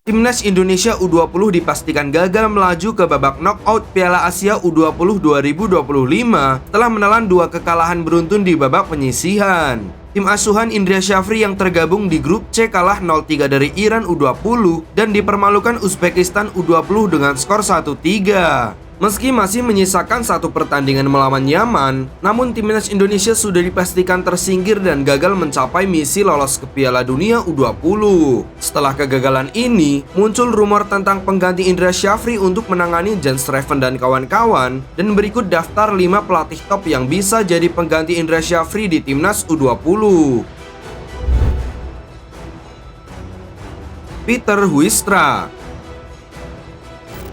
Timnas Indonesia U20 dipastikan gagal melaju ke babak knockout Piala Asia U20 2025 setelah menelan 2 kekalahan beruntun di babak penyisihan. Tim asuhan Indra Syafri yang tergabung di grup C kalah 0-3 dari Iran U20 dan dipermalukan Uzbekistan U20 dengan skor 1-3. Meski masih menyisakan 1 pertandingan melawan Yaman, namun timnas Indonesia sudah dipastikan tersingkir dan gagal mencapai misi lolos ke Piala Dunia U20. Setelah kegagalan ini, muncul rumor tentang pengganti Indra Syafri untuk menangani Jens Schreven dan kawan-kawan, dan berikut daftar 5 pelatih top yang bisa jadi pengganti Indra Syafri di timnas U20. Peter Huistra.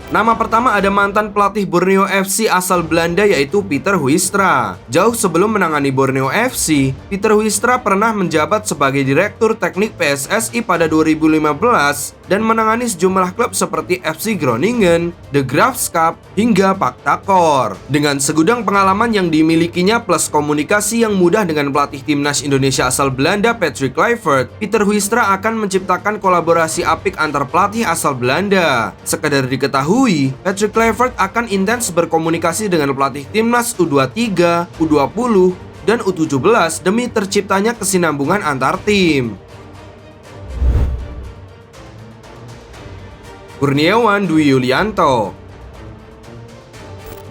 Nama pertama ada mantan pelatih Borneo FC asal Belanda yaitu Peter Huistra. Jauh sebelum menangani Borneo FC, Peter Huistra pernah menjabat sebagai Direktur Teknik PSSI pada 2015 dan menangani sejumlah klub seperti FC Groningen, De Graafschap, hingga Paktacor. Dengan segudang pengalaman yang dimilikinya plus komunikasi yang mudah dengan pelatih timnas Indonesia asal Belanda Patrick Kluivert, Peter Huistra akan menciptakan kolaborasi apik antar pelatih asal Belanda. Sekadar diketahui, Patrick Kluivert akan intens berkomunikasi dengan pelatih timnas U23, U20, dan U17 demi terciptanya kesinambungan antar tim. Kurniawan Dwi Yulianto.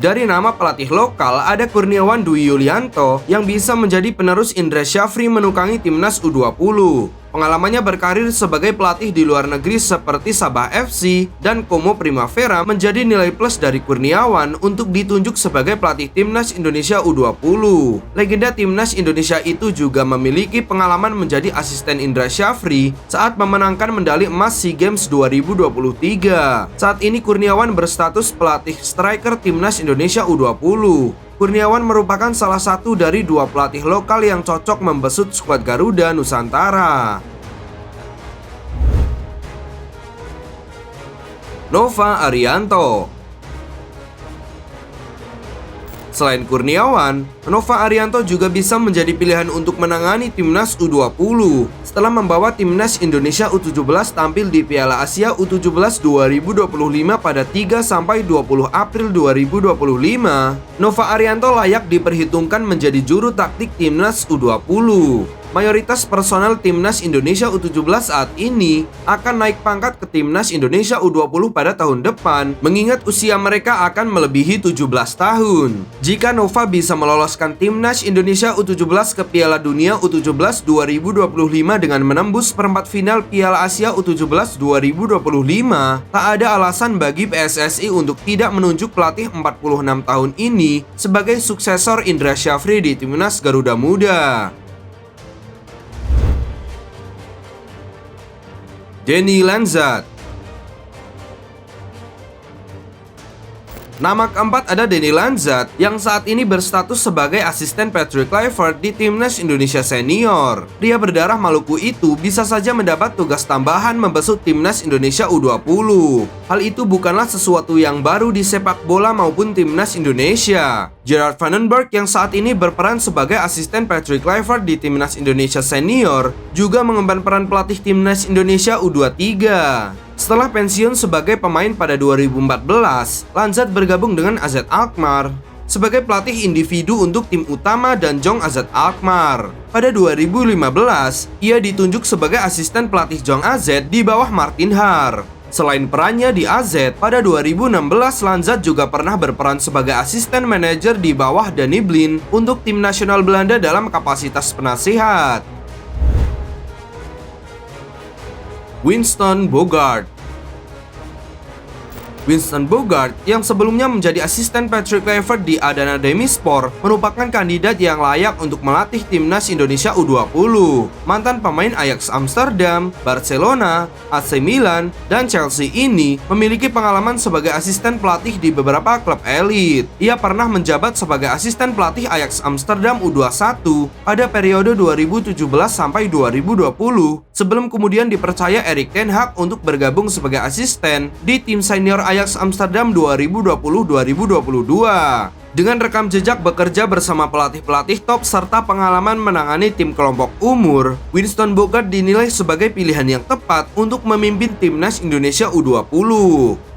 Dari nama pelatih lokal, ada Kurniawan Dwi Yulianto yang bisa menjadi penerus Indra Syafri menukangi timnas U20. Pengalamannya berkarir sebagai pelatih di luar negeri seperti Sabah FC dan Como Primavera menjadi nilai plus dari Kurniawan untuk ditunjuk sebagai pelatih timnas Indonesia U20. Legenda timnas Indonesia itu juga memiliki pengalaman menjadi asisten Indra Syafri saat memenangkan medali emas SEA Games 2023. Saat ini Kurniawan berstatus pelatih striker timnas Indonesia U20. Kurniawan merupakan salah satu dari 2 pelatih lokal yang cocok membesut skuad Garuda Nusantara. Nova Arianto. Selain Kurniawan, Nova Arianto juga bisa menjadi pilihan untuk menangani timnas U20. Setelah membawa timnas Indonesia U17 tampil di Piala Asia U17 2025 pada 3-20 April 2025, Nova Arianto layak diperhitungkan menjadi juru taktik timnas U20. Mayoritas personel timnas Indonesia U17 saat ini akan naik pangkat ke timnas Indonesia U20 pada tahun depan, mengingat usia mereka akan melebihi 17 tahun. Jika Nova bisa meloloskan timnas Indonesia U17 ke Piala Dunia U17 2025 dengan menembus perempat final Piala Asia U17 2025, tak ada alasan bagi PSSI untuk tidak menunjuk pelatih 46 tahun ini sebagai suksesor Indra Syafri di timnas Garuda Muda. Denny Lanzat. Nama keempat ada Denny Lanzat yang saat ini berstatus sebagai asisten Patrick Kluivert di timnas Indonesia senior. Pria berdarah Maluku itu bisa saja mendapat tugas tambahan membesut timnas Indonesia U20. Hal itu bukanlah sesuatu yang baru di sepak bola maupun timnas Indonesia. Gerard Vandenberg yang saat ini berperan sebagai asisten Patrick Kluivert di timnas Indonesia senior juga mengemban peran pelatih timnas Indonesia U23. Setelah pensiun sebagai pemain pada 2014, Lanzat bergabung dengan AZ Alkmaar sebagai pelatih individu untuk tim utama dan Jong AZ Alkmaar. Pada 2015, ia ditunjuk sebagai asisten pelatih Jong AZ di bawah Martin Haar. Selain perannya di AZ, pada 2016 Lanzat juga pernah berperan sebagai asisten manajer di bawah Danny Blind untuk tim nasional Belanda dalam kapasitas penasihat. Winston Bogarde. Winston Bogarde yang sebelumnya menjadi asisten Patrick Kluivert di Adana Demirspor merupakan kandidat yang layak untuk melatih timnas Indonesia U20. Mantan pemain Ajax Amsterdam, Barcelona, AC Milan, dan Chelsea ini memiliki pengalaman sebagai asisten pelatih di beberapa klub elit. Ia pernah menjabat sebagai asisten pelatih Ajax Amsterdam U21 pada periode 2017 sampai 2020 sebelum kemudian dipercaya Erik ten Hag untuk bergabung sebagai asisten di tim senior Ajax Amsterdam 2020-2022. Dengan rekam jejak bekerja bersama pelatih-pelatih top serta pengalaman menangani tim kelompok umur, Winston Bogarts dinilai sebagai pilihan yang tepat untuk memimpin timnas Indonesia U20.